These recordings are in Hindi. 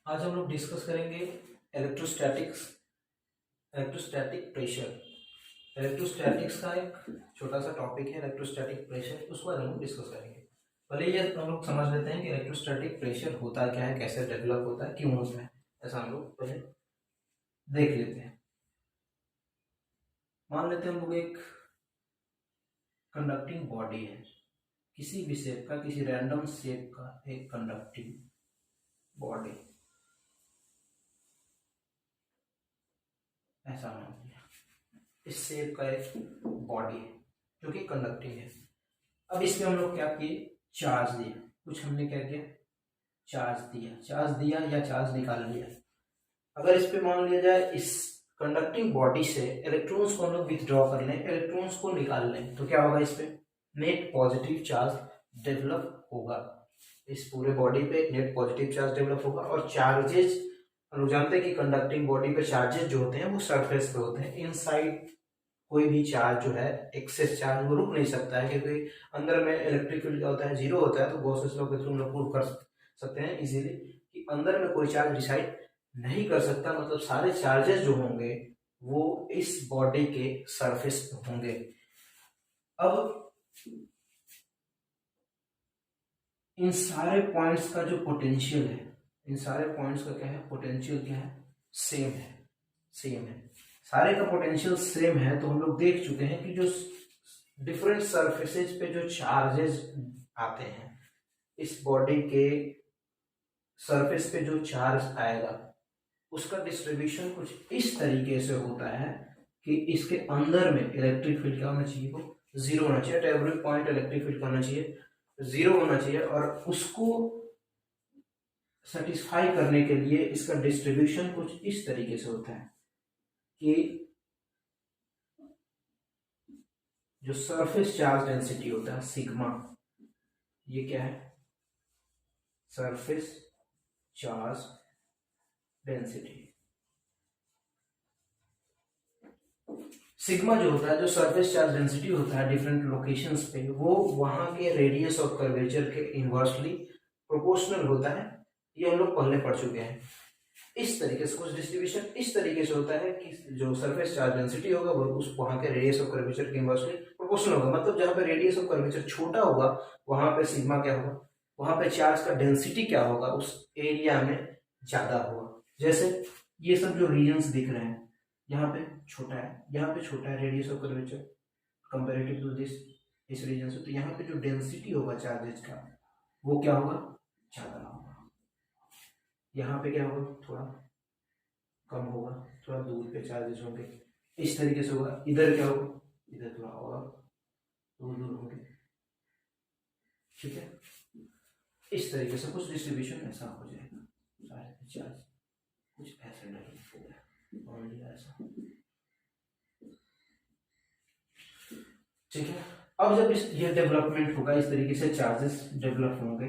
आज हम लोग डिस्कस करेंगे इलेक्ट्रोस्टैटिक्स, इलेक्ट्रोस्टैटिक प्रेशर। इलेक्ट्रोस्टैटिक्स का एक छोटा सा टॉपिक है इलेक्ट्रोस्टैटिक प्रेशर, उसको आज हम लोग डिस्कस करेंगे। पहले ये हम लोग समझ लेते हैं कि इलेक्ट्रोस्टैटिक प्रेशर होता क्या है, कैसे डेवलप होता है, क्यों होता है, ऐसा हम लोग पहले देख लेते हैं। मान लेते हैं हम लोग एक कंडक्टिंग बॉडी है, किसी भी शेप का, किसी रैंडम शेप का एक कंडक्टिंग बॉडी, ऐसा मान लिया। इस शेप का एक बॉडी है जो कि कंडक्टिंग है। अब इसमें हम लोग क्या किए, चार्ज दिया। कुछ हमने क्या किया, चार्ज दिया या चार्ज निकाल लिया। अगर इस पे मान लिया जाए, इस कंडक्टिंग बॉडी से इलेक्ट्रॉन्स को हम लोग विथड्रॉ कर लें, इलेक्ट्रॉन्स को निकाल लें, तो क्या होगा, इस पे नेट पॉजिटिव चार्ज डेवलप होगा। इस पूरे बॉडी पे नेट पॉजिटिव चार्ज डेवलप होगा। और चार्जेस हम लोग जानते हैं कि कंडक्टिंग बॉडी पे चार्जेस जो होते हैं वो सरफेस पे होते हैं। इनसाइड कोई भी चार्ज जो है, एक्सेस चार्ज, वो रुक नहीं सकता है, क्योंकि अंदर में इलेक्ट्रिक फील्ड क्या होता है, जीरो होता है। तो गॉसेस लॉ के थ्रू हम लोग प्रूव कर सकते हैं इजीली कि अंदर में कोई चार्ज डिसाइड नहीं कर सकता। मतलब सारे चार्जेस जो होंगे वो इस बॉडी के सरफेस पे होंगे। अब इन सारे पॉइंट्स का जो पोटेंशियल है, इन सारे पॉइंट्स का क्या है, पोटेंशियल क्या है, सेम है। सारे का पोटेंशियल सेम है। तो हम लोग देख चुके हैं कि जो डिफरेंट सरफेसेज पे जो चार्जेस आते हैं, इस बॉडी के सरफेस पे जो चार्ज आएगा उसका डिस्ट्रीब्यूशन कुछ इस तरीके से होता है कि इसके अंदर में इलेक्ट्रिक फील्ड क्या होना चाहिए, वो जीरो होना चाहिए। At every point electric field होना चाहिए, जीरो होना चाहिए। और उसको सेटिस्फाई करने के लिए इसका डिस्ट्रीब्यूशन कुछ इस तरीके से होता है कि जो सरफेस चार्ज डेंसिटी होता है सिग्मा, ये क्या है, सरफेस चार्ज डेंसिटी। सिग्मा जो होता है, जो सरफेस चार्ज डेंसिटी होता है डिफरेंट लोकेशंस पे, वो वहां के रेडियस ऑफ कर्वेचर के इनवर्सली प्रोपोर्शनल होता है। ये हम लोग पहले पढ़ चुके हैं। इस तरीके से कुछ डिस्ट्रीब्यूशन इस तरीके से होता है कि जो सरफेस चार्ज डेंसिटी होगा वो उस वहां के रेडियस ऑफ कर्वेचर के इनवर्सली प्रोपोर्शनल होगा। मतलब जहां पे रेडियस ऑफ कर्वेचर छोटा होगा वहां पे सिग्मा क्या होगा, वहां पे चार्ज का डेंसिटी क्या होगा, उस एरिया में ज्यादा होगा। जैसे ये सब जो रीजन्स दिख रहे हैं, यहाँ पे छोटा है, यहाँ पे छोटा है radius of curvature comparative to this, इस रीजन से। तो यहाँ पे जो डेंसिटी होगा चार्जेस का वो क्या होगा, ज्यादा होगा। यहाँ पे क्या होगा, थोड़ा कम होगा, थोड़ा दूर पे चार्जेस होंगे, इस तरीके से होगा। इधर क्या होगा, इधर थोड़ा और दूर दूर होंगे, ठीक है। इस तरीके से कुछ डिस्ट्रीब्यूशन ऐसा हो जाएगा, सारे चार्ज कुछ ऐसे डेवलप होगा और ऐसा, ठीक है। अब जब इस ये डेवलपमेंट होगा, इस तरीके से चार्जेस डेवलप होंगे,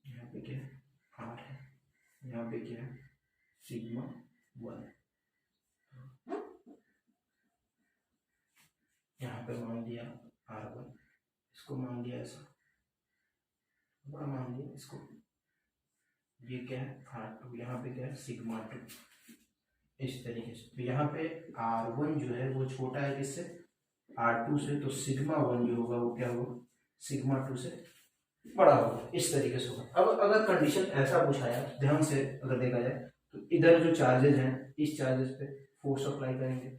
यहाँ पे क्या है, आर है, यहाँ पे क्या है, सिग्मा 1, यहाँ पे मान लिया R1, इसको मान लिया ऐसा, बड़ा मान लिया इसको, ये क्या है R2, यहाँ पे क्या है सिग्मा 2, इस तरीके से। तो यहाँ पे R1 जो है वो छोटा है किससे, R2 से, तो सिग्मा 1 जो होगा वो क्या होगा, सिग्मा 2 से बड़ा होगा, इस तरीके से होगा। अब अगर कंडीशन ऐसा पूछाया, ध्यान से अगर देखा जाए, तो इधर जो चार्जेस हैं, इस चार्जेस पे फोर्स अप्लाई करेंगे,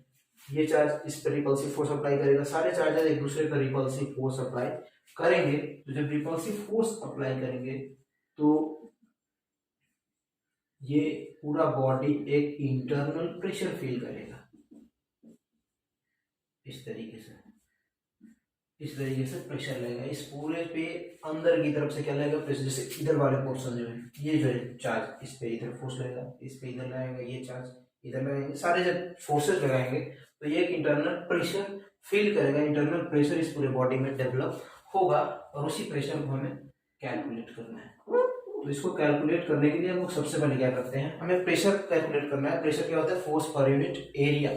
ये चार्ज इस पर रिपल्सिव फोर्स अप्लाई करेगा, सारे चार्जेस एक दूसरे पर रिपल्सिव फोर्स अप्लाई करेंगे। तो जब रिपल्सिव फोर्स अप्लाई करेंगे तो ये पूरा बॉडी एक इंटरनल प्रेशर फील करेगा, इस तरीके से, इस तरीके से प्रेशर लगेगा इस पूरे पे, अंदर की तरफ से क्या लगेगा, प्रेशर। जैसे इधर वाले पोर्शन जो है, ये जो है चार्ज, इस पे इधर फोर्स लगेगा, इस पे इधर लगाएंगे, ये चार्ज इधर लगाएंगे, सारे जब फोर्सेस लगाएंगे तो ये एक इंटरनल प्रेशर फील करेगा। इंटरनल प्रेशर इस पूरे बॉडी में डेवलप होगा और उसी प्रेशर को हमें कैलकुलेट करना है। तो इसको कैलकुलेट करने के लिए हम लोग सबसे पहले क्या करते हैं, हमें प्रेशर कैलकुलेट करना है। प्रेशर क्या होता है, फोर्स पर यूनिट एरिया।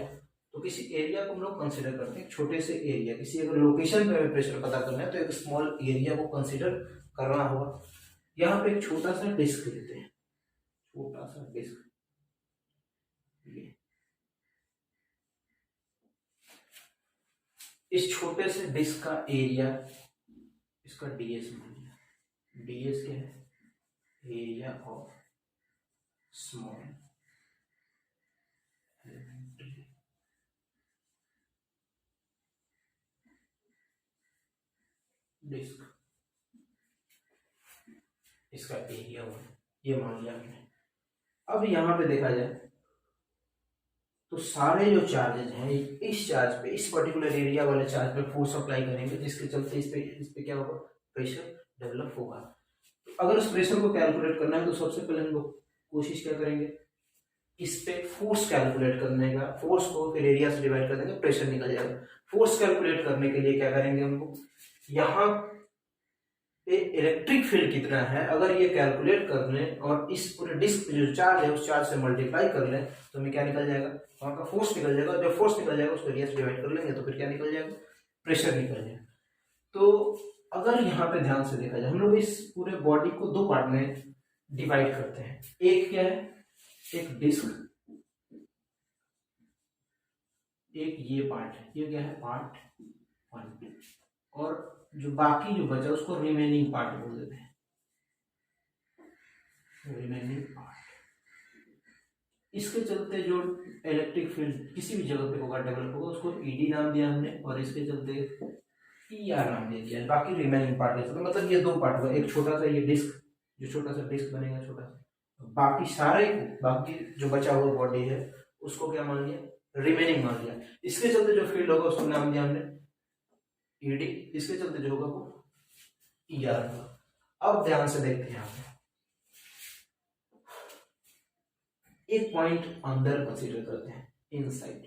तो किसी एरिया को हम लोग कंसिडर करते हैं, छोटे से एरिया, किसी अगर लोकेशन पे हमें प्रेशर पता करना है तो एक स्मॉल एरिया को कंसिडर करना होगा। यहाँ पे एक छोटा सा डिस्क लेते हैं, छोटा सा डिस्क, ये इस छोटे से डिस्क का एरिया, इसका डीएस मान लिया। डीएस क्या है? एरिया ऑफ स्मॉल डिस्क, इसका एरिया हुआ, ये मान लिया हमने। अब यहाँ पे देखा जाए तो सारे जो चार्जेज हैं इस चार्ज पे, इस पर्टिकुलर एरिया वाले चार्ज पे फोर्स अप्लाई करेंगे, जिसके चलते इस पे क्या होगा? प्रेशर डेवलप होगा। तो अगर उस प्रेशर को कैलकुलेट करना है तो सबसे पहले हम लोग कोशिश क्या करेंगे? इस पे फोर्स कैलकुलेट करने का, फोर्स को फिर एरिया से डिवाइड कर देंगे, प्रेशर निकल जाएगा। फोर्स कैलकुलेट करने के लिए क्या करेंगे हम लोग? यहाँ पे इलेक्ट्रिक फील्ड कितना है अगर ये कैलकुलेट कर लें और इस पूरे डिस्क पे जो चार्ज है उस चार्ज से मल्टीप्लाई कर लें तो हमें क्या निकल जाएगा? वहां का फोर्स निकल जाएगा। जब फोर्स निकल जाएगा उसको एरिया से डिवाइड कर लेंगे तो फिर क्या निकल जाएगा? प्रेशर निकल जाएगा। तो अगर यहाँ पे ध्यान से देखा जाए, हम लोग इस पूरे बॉडी को दो पार्ट में डिवाइड करते हैं। एक क्या है? एक डिस्क, एक ये पार्ट है, ये क्या है? पार्ट 1। और जो बाकी जो बचा उसको रिमेनिंग पार्ट बोल देते हैं, रिमेनिंग पार्ट। इसके चलते जो इलेक्ट्रिक फील्ड किसी भी जगह पे होगा, डेवलप होगा, उसको ईडी नाम दिया हमने, और इसके चलते ईआर नाम दे दिया है। बाकी रिमेनिंग पार्ट है, मतलब ये दो पार्ट हुआ, एक छोटा सा ये डिस्क, जो छोटा सा डिस्क बनेगा छोटा सा, बाकी सारे को, बाकी जो बचा हुआ बॉडी है उसको क्या मान लिया? रिमेनिंग मान लिया। इसके चलते जो फील्ड होगा उसको नाम दिया हमने ईडी, इसके चलते जो होगा वो ईआर होगा। अब ध्यान से देखते हैं, यहाँ पे एक पॉइंट अंदर कंसीडर करते हैं, इनसाइड,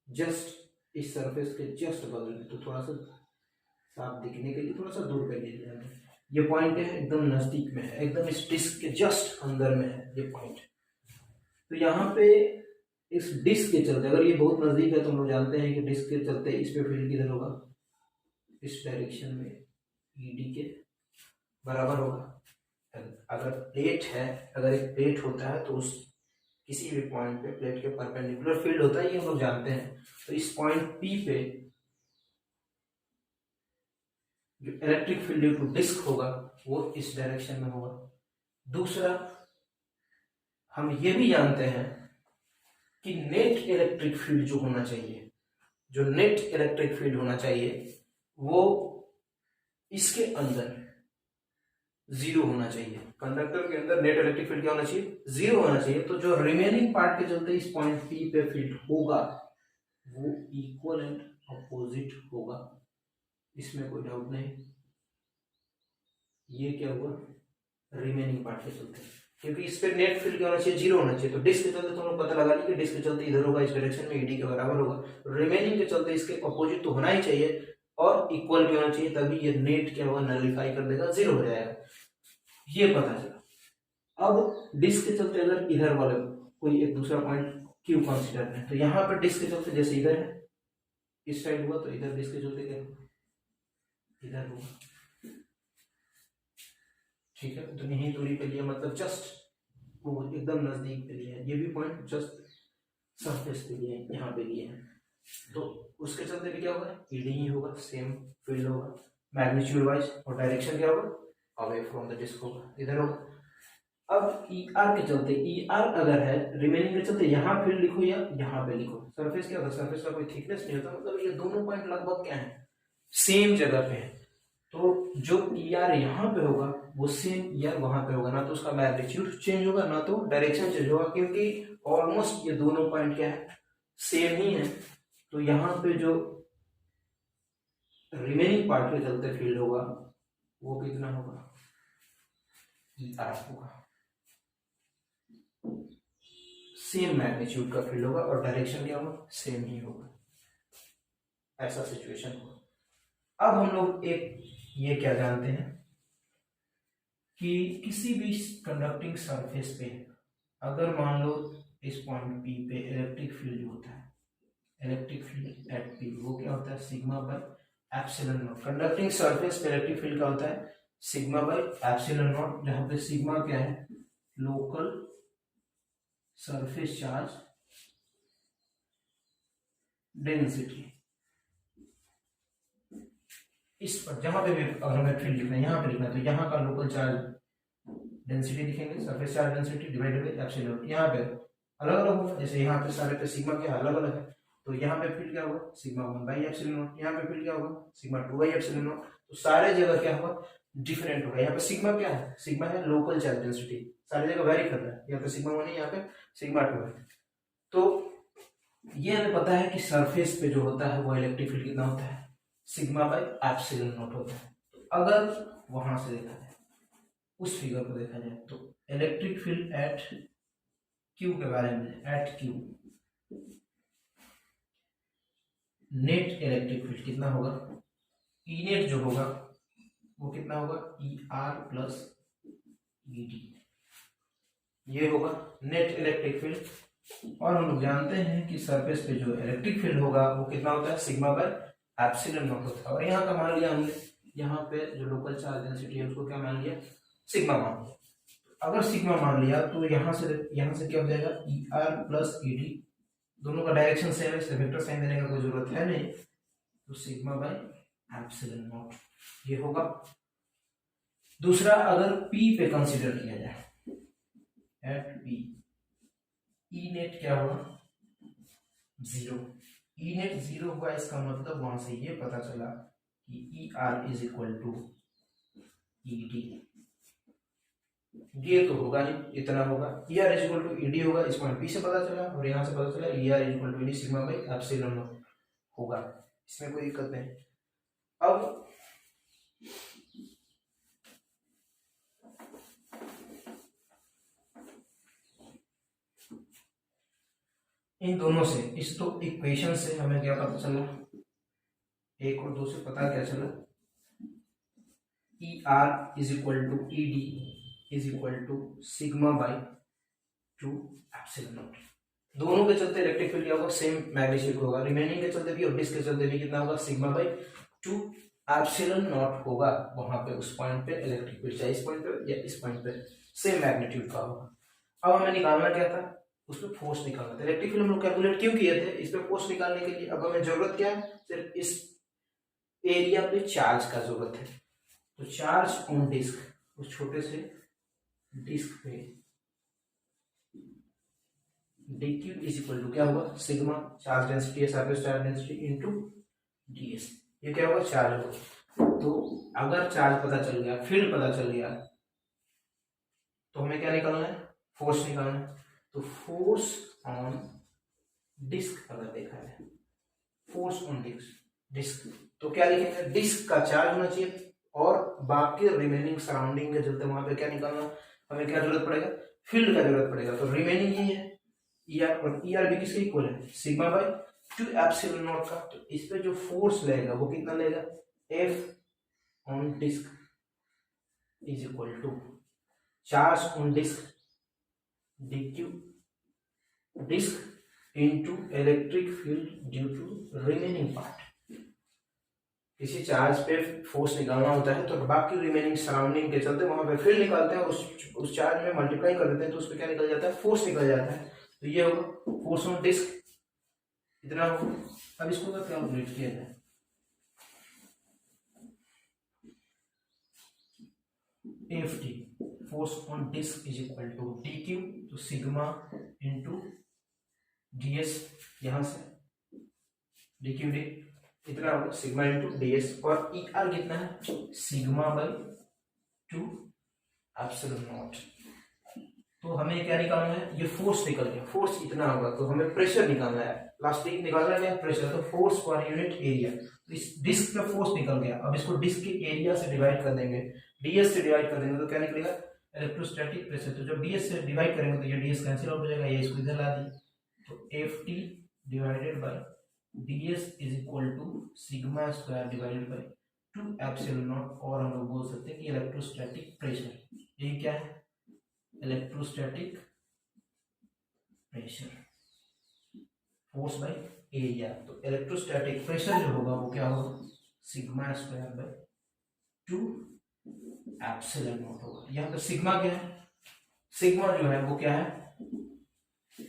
जस्ट इस सरफेस के जस्ट बगल में, तो थोड़ा सा साफ दिखने के लिए थोड़ा सा दूर पे ले लिया हमने। ये पॉइंट है एकदम नजदीक में है, एकदम इस डिस्क के जस्ट अंदर में है ये पॉइंट। तो यहाँ पे इस डिस्क के चलते, अगर ये बहुत नजदीक है तो हम लोग जानते हैं कि डिस्क के चलते इस पे फील्ड किधर होगा? इस डायरेक्शन में ईडी के बराबर होगा। अगर प्लेट है, अगर एक प्लेट होता है तो उस किसी भी पॉइंट पे प्लेट के परपेंडिकुलर फील्ड होता है, ये हम लोग जानते हैं। तो इस पॉइंट पी पे जो electric field due to disc होगा वो इस डायरेक्शन में होगा। दूसरा, हम ये भी जानते हैं कि नेट इलेक्ट्रिक फील्ड जो होना चाहिए, जो नेट इलेक्ट्रिक फील्ड होना चाहिए वो इसके अंदर 0 होना चाहिए। कंडक्टर के अंदर नेट इलेक्ट्रिक फील्ड क्या होना चाहिए? 0 होना चाहिए। तो जो रिमेनिंग पार्ट के चलते इस पॉइंट पी पे फील्ड होगा वो इक्वल एंड अपोजिट होगा, इसमें कोई डाउट नहीं। ये क्या हुआ? रिमेनिंग पार्ट के चलते, क्योंकि इस पे नेट फील्ड क्या होना चाहिए? 0 होना चाहिए। तो डिस्क के चलते तो हम लोग पता लगा ली कि डिस्क के चलते इधर होगा, इस डायरेक्शन में ईडी के बराबर होगा। रिमेनिंग के चलते इसके अपोजिट तो होना ही चाहिए और इक्वल भी होना चाहिए, तभी ये नेट क्या होगा? नलिफाई कर देगा, 0 हो जाएगा। ये पता चला। अब डिस्क के चलते अगर इधर वाले कोई एक दूसरा पॉइंट क्यू कंसीडर करें, तो यहाँ पर डिस्क के चलते जैसे इधर है, इस साइड हुआ, तो इधर डिस्क के चलते क्या होगा? इधर होगा। ठीक है, तो यही दूरी पे लिया, मतलब जस्ट वो एकदम नजदीक पे लिया है। ये भी पॉइंट जस्ट सरफेस पे लिए, यहाँ पे लिए हैं, तो उसके चलते भी क्या होगा? ईडी ही होगा, सेम फील्ड होगा मैग्नीट्यूड वाइज, और डायरेक्शन क्या होगा? अवे फ्रॉम द डिस्क होगा, इधर होगा। अब ई आर के चलते, ई आर अगर है रिमेनिंग के चलते, यहाँ फील्ड लिखो या यहाँ पे लिखो, सरफेस क्या होगा? सरफेस का कोई थिकनेस नहीं होता, मतलब ये दोनों पॉइंट लगभग क्या है? सेम जगह पे है। तो जो ई आर यहाँ पे होगा वो सेम ई आर वहां पे होगा, ना तो उसका मैग्नीट्यूड चेंज होगा ना तो डायरेक्शन चेंज होगा, क्योंकि ऑलमोस्ट ये दोनों पॉइंट क्या है? सेम ही है। तो यहाँ पे जो रिमेनिंग पार्ट के चलते फील्ड होगा वो कितना होगा? ई आर होगा, सेम मैग्नीट्यूड का फील्ड होगा और डायरेक्शन क्या होगा? सेम ही होगा। ऐसा सिचुएशन होगा। अब हम लोग एक ये क्या जानते हैं कि किसी भी कंडक्टिंग सरफेस पे अगर मान लो इस पॉइंट पी पे इलेक्ट्रिक फील्ड होता है, इलेक्ट्रिक फील्ड एट पी, वो क्या होता है sigma by epsilon not. Conducting surface पे इलेक्ट्रिक फील्ड क्या होता है सिग्मा बाय एप्सिलॉन नॉट, जहां पे सिग्मा क्या है लोकल सरफेस चार्ज डेंसिटी। इस पर जहां पे भी अगर हमें फील्ड लिखना है, यहाँ पे लिखना है, तो यहाँ का लोकल चार्ज डेंसिटी लिखेंगे, surface charge density divided by epsilon. यहाँ पे अलग अलग होगा, जैसे यहाँ पे सारे पे सिग्मा क्या अलग अलग है, तो यहाँ पे फील्ड क्या होगा सिग्मा 1 बाई एप्सिलॉन नॉट, यहाँ पे फील्ड क्या होगा सिग्मा 2 बाई एप्सिलॉन नॉट। तो सारे जगह क्या होगा डिफरेंट होगा। यहाँ पे सिग्मा क्या है सिग्मा है लोकल चार्ज डेंसिटी, सारी जगह वेरी कर रहा है, यहाँ पे सिग्मा 1 है, यहाँ पे सिग्मा 2 है। तो ये हमें पता है कि सरफेस पे जो होता है वो इलेक्ट्रिक फील्ड कितना होता है सिग्मा बाई एप्सिलॉन नॉट होता है। तो अगर वहां से देखा जाए, उस फिगर को देखा जाए, तो इलेक्ट्रिक फील्ड एट क्यू के बारे में, at Q net electric field कितना होगा, ई नेट जो होगा वो कितना होगा E R plus E D, ये होगा नेट इलेक्ट्रिक फील्ड। और हम लोग जानते हैं कि सरफेस पे जो इलेक्ट्रिक फील्ड होगा वो कितना होता है सिग्मा बाय एप्सिलॉन नॉट होता है। और यहाँ का मान लिया हमने, यहाँ पे जो लोकल चार्ज डेंसिटी है उसको क्या मान लिया सिग्मा मान लिया। अगर सिग्मा मान लिया तो यहाँ से क्या हो जाएगा ई आर प्लस ई डी, दोनों का डायरेक्शन सेम है, इसलिए वेक्टर साइन देने का कोई जरूरत है नहीं, तो सिग्मा बाय एप्सिलॉन नॉट ये होगा। दूसरा अगर P पे कंसीडर किया जाए, एट P ई नेट क्या होगा 0, ई नेट 0 हुआ, इसका मतलब वहां से ये पता चला कि E R is equal to E D, ये तो होगा नहीं, इतना होगा, E R is equal to E D होगा, इस पॉइंट P से पता चला, और यहाँ से पता चला E R is equal to E D sigma by epsilon naught होगा, इसमें कोई दिक्कत नहीं। अब इन दोनों से, इस तो इक्वेशन से हमें क्या पता चला, 1 और 2 से पता क्या चला, E R is equal to E D is equal to sigma by 2 epsilon naught. दोनों के चलते इलेक्ट्रिक फील्ड क्या होगा सेम मैग्नीट्यूड होगा, रिमेनिंग के चलते भी और डिस्क के चलते भी कितना होगा सिग्मा बाई 2 एप्सिलॉन नॉट होगा वहां पे, उस पॉइंट पे इलेक्ट्रिक फील्ड, चाहे इस पॉइंट पे या इस पॉइंट पे सेम मैग्नीट्यूड का होगा। अब हमें निकालना क्या था, उसमें फोर्स निकालना था। इलेक्ट्रिक फील्ड हम लोग कैलकुलेट क्यों किए थे, इस पे फोर्स निकालने के लिए। अब हमें जरूरत क्या है, सिर्फ इस एरिया पे चार्ज का जरूरत है, तो चार्ज ऑन डिस्क, उस छोटे से डिस्क पे dq इज इक्वल टू क्या होगा सिग्मा चार्ज डेंसिटी है, surface charge density into ds, ये क्या होगा चार्ज होगा। तो अगर चार्ज पता चल गया, फील्ड पता चल गया, तो हमें क्या निकालना है फोर्स निकालना है। तो फोर्स ऑन डिस्क अगर देखा जाए, फोर्स ऑन डिस्क तो क्या लिखेंगे, डिस्क का चार्ज होना चाहिए और बाकी रिमेनिंग सराउंडिंग के चलते वहां पे क्या निकालना, हमें क्या जरूरत पड़ेगा फील्ड का जरूरत पड़ेगा। तो रिमेनिंग ये है ई आर, और ई आर भी किसके इक्वल है सिग्मा बाई 2 एप्सिलॉन नॉट का। तो इस पे जो फोर्स लगेगा वो कितना लगेगा F on disc is equal to charge on disc dq disc into electric field due to remaining part. किसी चार्ज पे फोर्स निकालना होता है तो बाकी रिमेनिंग सराउंडिंग के चलते वहां पे फील्ड निकालते हैं, उस चार्ज में मल्टीप्लाई कर देते हैं, तो उस पे क्या निकल जाता है फोर्स निकल जाता है। तो ये होगा फोर्स ऑन डिस्क इतना होगा। अब इसको क्या कैलकुलेट किया जाए, F force on disc is equal to D Q, तो सिग्मा इंटू डी एस, यहां से डी क्यू डी कितना होगा सिग्मा इंटू डी एस, और ई आर कितना है सिग्मा बाई 2 एप्सिलॉन नॉट। तो हमें क्या निकालना है, ये फोर्स निकल गया, फोर्स इतना होगा, तो हमें प्रेशर निकालना है, प्लास्टिक निकालना है प्रेशर, तो फोर्स पर यूनिट एरिया, तो इस डिस्क का फोर्स निकल गया। अब इसको डिस्क के एरिया से डिवाइड कर देंगे, डीएस से डिवाइड कर देंगे, तो क्या निकलेगा इलेक्ट्रोस्टैटिक प्रेशर। तो जब डीएस से डिवाइड करेंगे तो ये डीएस कैंसिल आउट हो जाएगा, ये इसको इधर ला दी, तो F T divided by DS is equal to sigma square divided by 2 epsilon naught, और हम लोग बोल सकते हैं कि इलेक्ट्रोस्टैटिक प्रेशर, ये क्या है electrostatic pressure, force by area. तो इलेक्ट्रोस्टैटिक प्रेशर जो होगा वो क्या होगा, sigma square by 2 epsilon naught होगा। यहाँ पे सिग्मा क्या है, सिग्मा जो है वो क्या है,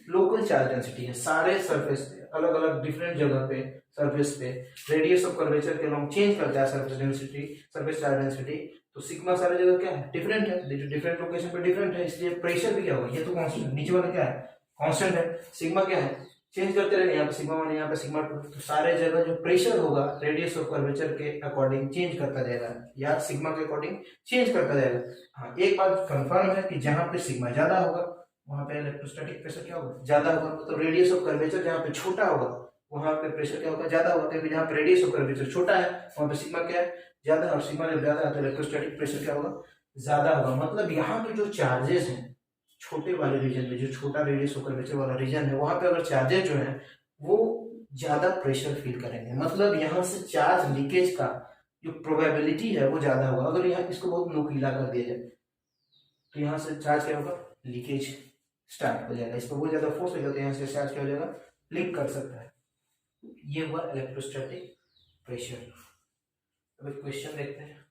लोकल चार्ज डेंसिटी है। सारे सरफेस पे अलग अलग डिफरेंट जगह पे सरफेस पे रेडियस ऑफ कर्वेचर के अलॉन्ग चेंज करता है surface density, surface charge density. तो सिग्मा सारी जगह क्या है, डिफरेंट है, जो डिफरेंट लोकेशन पे डिफरेंट है, इसलिए प्रेशर भी क्या होगा, ये तो कांस्टेंट, नीचे वाला क्या है कांस्टेंट है, सिग्मा क्या है चेंज करते रहेंगे, यहाँ पे सिग्मा 1 यहाँ पे सिग्मा 2। तो सारे जगह जो प्रेशर होगा रेडियस ऑफ कर्वेचर के अकॉर्डिंग चेंज करता जाएगा, या सिग्मा के अकॉर्डिंग चेंज करता जाएगा। हाँ, एक बात कंफर्म है कि जहां पे सिग्मा ज्यादा होगा वहां पे इलेक्ट्रोस्टैटिक प्रेशर क्या होगा, ज्यादा होगा। मतलब रेडियस ऑफ कर्वेचर जहाँ पे छोटा होगा वहां पे प्रेशर क्या होगा, ज्यादा होगा, क्योंकि जहाँ पे रेडियस ऑफ कर्वेचर छोटा है वहां पे सिग्मा क्या है, ज्यादा है, और सिग्मा जब ज्यादा है तो इलेक्ट्रोस्टैटिक प्रेशर क्या होगा, ज्यादा होगा। मतलब यहाँ पे जो चार्जेस हैं छोटे वाले रीजन में, जो छोटा रेडियस ऑफ कर्वेचर वाला रीजन है, वहां पे अगर चार्जेस जो है वो ज्यादा प्रेशर फील करेंगे। मतलब यहाँ से चार्ज लीकेज का जो प्रोबेबिलिटी है वो ज्यादा होगा। अगर यहाँ इसको बहुत नुकीला कर दिया जाए तो यहाँ से चार्ज क्या होगा, लीकेज स्टार्ट हो जाएगा, इस पर बहुत ज्यादा फोर्स हो जाता है, यहाँ से चार्ज क्या हो जाएगा, लीक कर सकता है। ये हुआ इलेक्ट्रोस्टैटिक प्रेशर। अब एक क्वेश्चन देखते हैं।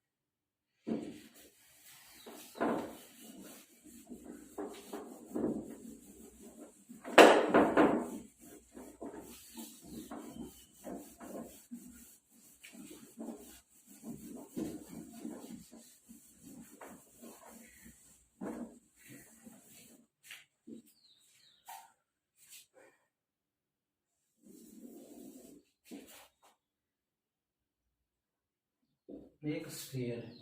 एक स्फीयर है,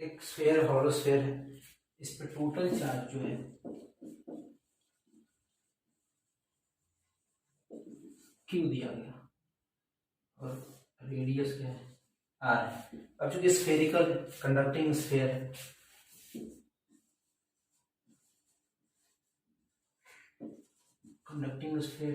एक स्फीयर हॉलो स्फीयर है, इस पे टोटल चार्ज जो है क्यू दिया गया और रेडियस क्या है, आर है। अब चूंकि स्फेरिकल कंडक्टिंग स्फीयर है, कंडक्टिंग स्फीयर,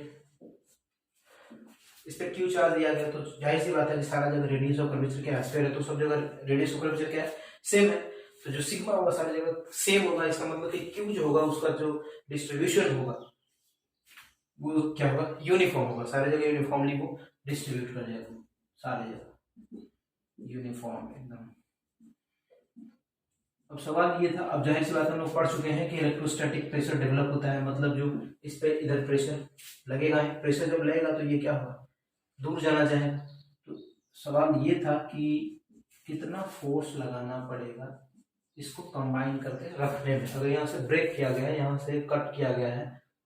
इस पे क्यू चार्ज दिया गया, तो जाहिर सी बात है कि सारा जगह रेडियस ऑफ कर्वेचर क्या है, स्फीयर है, तो सब जगह रेडियस ऑफ कर्वेचर क्या है, सेम है। तो जो सिग्मा होगा सारी जगह सेम होगा, इसका मतलब कि क्यू जो होगा उसका जो डिस्ट्रीब्यूशन होगा वो क्या होगा, यूनिफॉर्म होगा, सारी जगह यूनिफॉर्मली वो डिस्ट्रीब्यूट कर जाएगा, सारी जगह यूनिफॉर्म एकदम। अब सवाल ये था, अब जाहिर सी बात हम लोग पढ़ चुके हैं कि इलेक्ट्रोस्टैटिक प्रेशर डेवलप होता है, मतलब जो इस पे इधर प्रेशर लगेगा, प्रेशर जब लगेगा तो ये क्या होगा, दूर जाना चाहेगा। तो सवाल ये था कि कितना फोर्स लगाना पड़ेगा इसको कंबाइन करके रखने में। अगर यहाँ से ब्रेक किया गया है, यहाँ से कट किया गया है,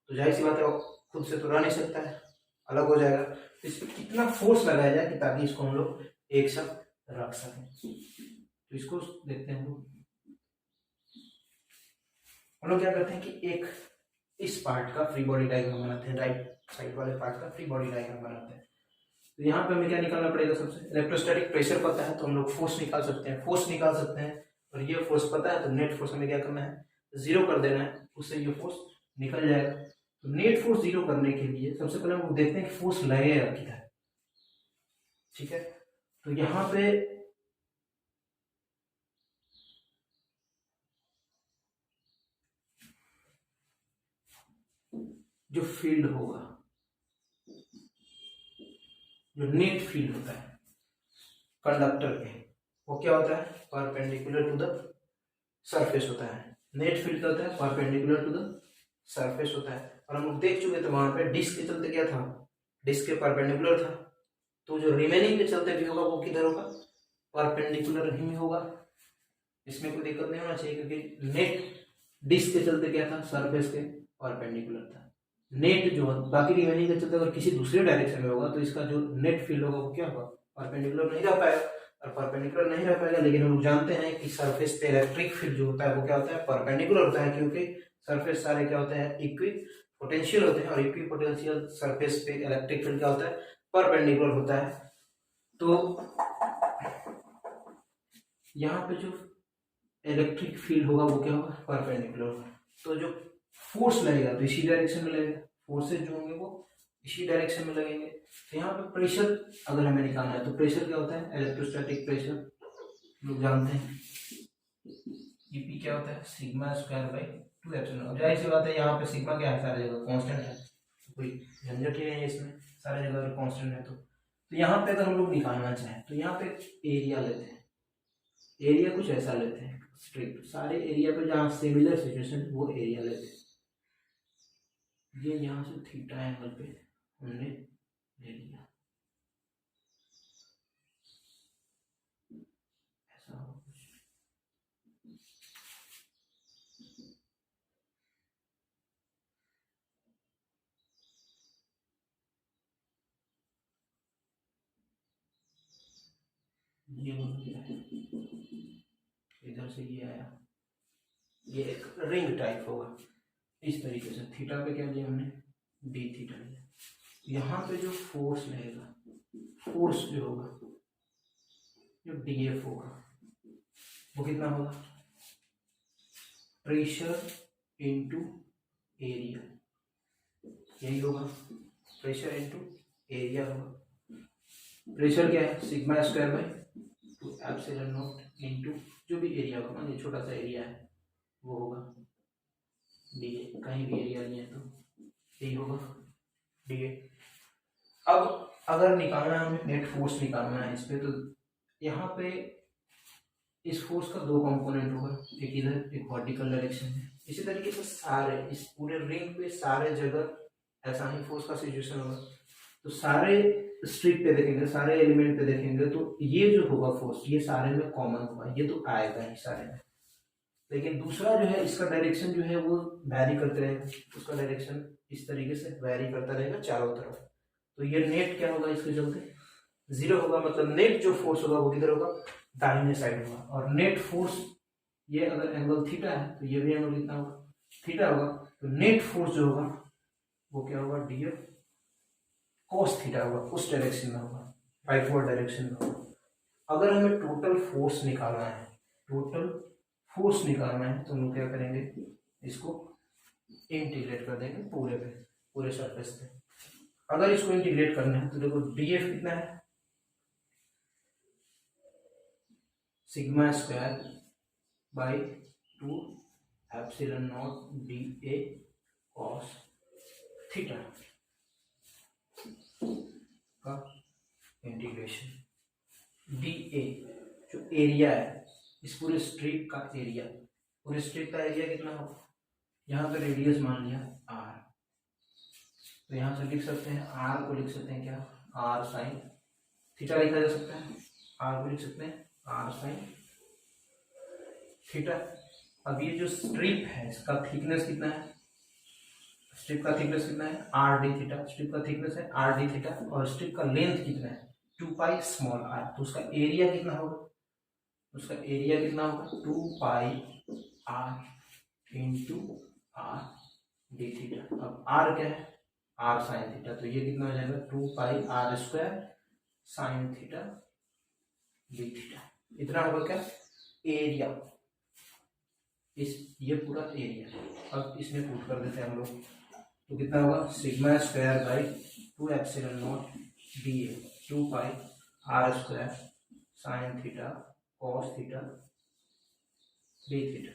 तो जाहिर सी बात है खुद से तो रह नहीं सकता है, अलग हो जाएगा। तो इसमें कितना फोर्स लगाया जाए कि ताकि इसको हम लोग एक साथ रख सकें। तो इसको देखते हैं हम लोग क्या करते हैं कि एक इस पार्ट का फ्री बॉडी डायग्राम बनाते हैं, राइट साइड वाले पार्ट का फ्री बॉडी डायग्राम बनाते हैं। तो यहाँ पे हमें क्या निकालना पड़ेगा, सबसे इलेक्ट्रोस्टैटिक प्रेशर पता है तो हम लोग फोर्स निकाल सकते हैं, फोर्स निकाल सकते हैं। और ये फोर्स पता है तो नेट फोर्स हमें क्या करना है, जीरो कर देना है, उससे ये फोर्स निकल जाएगा। तो नेट फोर्स जीरो करने के लिए सबसे पहले हम लोग देखते हैं कि फोर्स लगेगा किधर, ठीक है। तो यहाँ पे जो फील्ड होगा, जो नेट फील्ड होता है कंडक्टर के, वो क्या होता है, परपेंडिकुलर टू द सरफेस होता है। नेट फील्ड क्या होता है, परपेंडिकुलर टू द सरफेस होता है। और हम लोग देख चुके थे वहां पे डिस्क के चलते क्या था, डिस्क के परपेंडिकुलर था, तो जो रिमेनिंग के चलते भी होगा वो किधर होगा, परपेंडिकुलर ही होगा। इसमें कोई दिक्कत नहीं होना चाहिए, क्योंकि नेट डिस्क के चलते क्या था, सरफेस के परपेंडिकुलर था। नेट जो बाकी रिमेनिंग के चलते अगर किसी दूसरे डायरेक्शन में होगा तो इसका जो नेट फील्ड होगा वो क्या होगा, परपेंडिकुलर नहीं रह पाएगा। और परपेंडिकुलर नहीं रह पाएगा, लेकिन हम लोग जानते हैं कि सरफेस पे इलेक्ट्रिक फील्ड जो होता है वो क्या होता है, परपेंडिकुलर होता है, क्योंकि सरफेस सारे क्या होते हैं, इक्वी पोटेंशियल होते हैं, और इक्वी पोटेंशियल सरफेस पे इलेक्ट्रिक फील्ड क्या होता है, परपेंडिकुलर होता है। तो यहाँ पे जो इलेक्ट्रिक फील्ड होगा वो क्या होगा, परपेंडिकुलर होगा। तो जो फोर्स लगेगा तो इसी डायरेक्शन में लगेगा, फोर्सेज जो होंगे वो इसी डायरेक्शन में लगेंगे। तो यहाँ पे प्रेशर अगर हमें निकालना है तो प्रेशर क्या होता है, इलेक्ट्रोस्टैटिक प्रेशर लोग जानते हैं, ये पी क्या होता है, सिग्मा स्क्वायर बाई 2 एप्सिलॉन। अब जाहिर सी बात है यहाँ पे सिग्मा क्या है, सारी जगह कांस्टेंट है, तो कोई झंझट ही नहीं है इसमें, सारी जगह कांस्टेंट है। तो यहाँ पे अगर हम लोग निकालना चाहें तो यहाँ पे एरिया लेते हैं, एरिया कुछ ऐसा लेते हैं स्ट्रिप, सारे एरिया पे जहाँ सिमिलर सिचुएशन वो एरिया लेते हैं। ये यहाँ से थीटा एंगल पे हमने ले लिया, ऐसा हो कुछ। ये बन गया है, इधर से ये आया, ये एक रिंग टाइप होगा इस तरीके से। थीटा पे क्या लिया हमने, डी थीटा लिया। यहाँ पे जो फोर्स रहेगा, फोर्स जो होगा, जो डीएफ होगा, वो कितना होगा, प्रेशर इनटू एरिया, यही होगा, प्रेशर इनटू एरिया होगा। प्रेशर क्या है, sigma square by 2 epsilon naught into जो भी एरिया होगा, मान छोटा सा एरिया है वो होगा डी ए, कहीं भी एरिया लिए तो डी होगा डी ए। अब अगर निकालना है हमें, नेट फोर्स निकालना है इस पे, तो यहाँ पे इस फोर्स का दो कंपोनेंट होगा, एक इधर एक वर्टिकल डायरेक्शन में। इसी तरीके से सारे इस पूरे रिंग पे सारे जगह ऐसा ही फोर्स का सिचुएशन होगा। तो सारे स्ट्रिप पे देखेंगे, सारे एलिमेंट पे देखेंगे, तो ये जो होगा फोर्स, ये सारे में कॉमन होगा, ये तो आएगा ही सारे में। लेकिन दूसरा जो है, इसका डायरेक्शन जो है वो वैरी करते रहेगा, उसका डायरेक्शन इस तरीके से वैरी करता रहेगा चारों तरफ। तो ये नेट क्या होगा, इसके चलते जीरो होगा, मतलब नेट जो फोर्स होगा वो किधर होगा, दाहिने साइड होगा। और नेट फोर्स, ये अगर एंगल थीटा है तो ये भी एंगल कितना होगा, थीटा होगा। तो नेट फोर्स जो होगा वो क्या होगा, डीएफ कॉस थीटा होगा, उस डायरेक्शन में होगा, राइटवर्ड डायरेक्शन में होगा। अगर हमें टोटल फोर्स निकालना है, टोटल फोर्स निकालना है, तो हम लोग क्या करेंगे, इसको इंटीग्रेट कर देंगे पूरे पे, पूरे सरफेस पे। अगर इसको इंटीग्रेट करना है तो देखो डीएफ कितना है, sigma square by 2 epsilon naught D A cos theta का इंटीग्रेशन। डी ए जो एरिया है, इस पूरे स्ट्रिप का एरिया, पूरे स्ट्रिप का एरिया कितना होगा, यहाँ पे रेडियस मान लिया आर, तो यहाँ से लिख सकते हैं आर को, लिख सकते हैं क्या, आर साइन थीटा लिखा जा सकता है, आर को लिख सकते हैं आर साइन थीटा। अब ये जो स्ट्रिप है इसका थिकनेस कितना है, स्ट्रिप का थिकनेस कितना है, आर डी थीटा, स्ट्रिप का थिकनेस है आर डी थीटा, और स्ट्रिप का लेंथ कितना है 2 पाई स्मॉल आर। तो उसका एरिया कितना होगा, उसका एरिया कितना होगा 2 pi r into r d theta. अब आर क्या है, आर साइन थीटा, तो ये कितना हो जाएगा 2 pi are square sine theta D theta. इतना होगा क्या, एरिया, इस ये पूरा एरिया। अब इसमें पुट कर देते हैं हम लोग, तो कितना होगा, sigma square by 2 epsilon naught D A 2 pi are square sine theta cos theta D theta,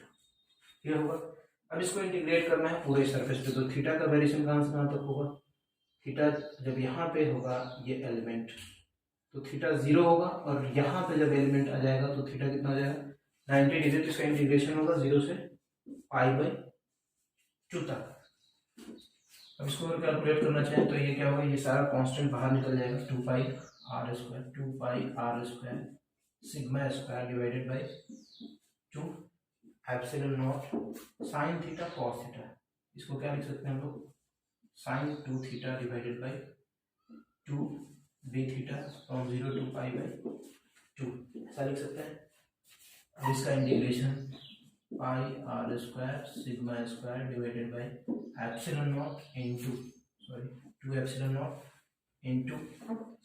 ये होगा। अब इसको इंटीग्रेट करना है पूरे सरफेस पे, तो थीटा का वेरिएशन कहाँ से कहाँ तक होगा, थीटा जब यहाँ पे होगा ये एलिमेंट, तो थीटा 0 होगा, और यहाँ पे जब एलिमेंट आ जाएगा तो थीटा कितना हो जाएगा 90 डिग्री। तो इसका इंटीग्रेशन होगा 0 से पाई बाई 2 तक। अब इसको अगर कैलकुलेट करना चाहें तो ये क्या होगा, ये सारा कांस्टेंट बाहर निकल जाएगा, 2 pi are square, 2 pi are square sigma square divided by 2 epsilon naught sine theta cos theta. इसको क्या लिख सकते हैं हम लोग, sine 2 theta divided by 2 d theta from 0 to pi by 2, ऐसा लिख सकते हैं। अब इसका integration pi are square sigma square divided by epsilon naught into 2 epsilon naught into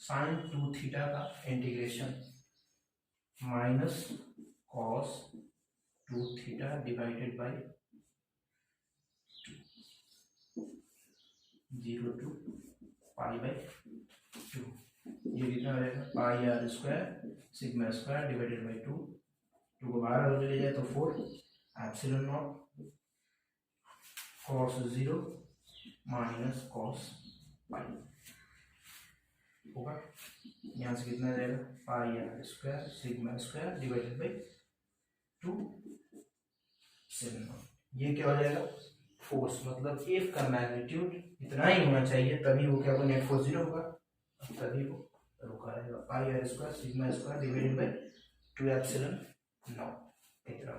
sine 2 theta का integration minus cos 2 theta divided by 0 to pi by 2। ये कितना हो जाएगा, pi are square sigma square divided by 2 2 को बाहर ले जाए तो 4 epsilon naught cos 0 minus cos pi होगा। यहाँ से कितना जाएगा pi are square sigma square divided by 2 7 naught. ये क्या हो जाएगा फोर्स, मतलब एफ का मैग्नीट्यूड इतना ही होना चाहिए तभी वो क्या होगा नेट फोर्स 0 होगा, तभी वो रुका रहेगा। Pi are square sigma square divided by 2 epsilon naught इतना।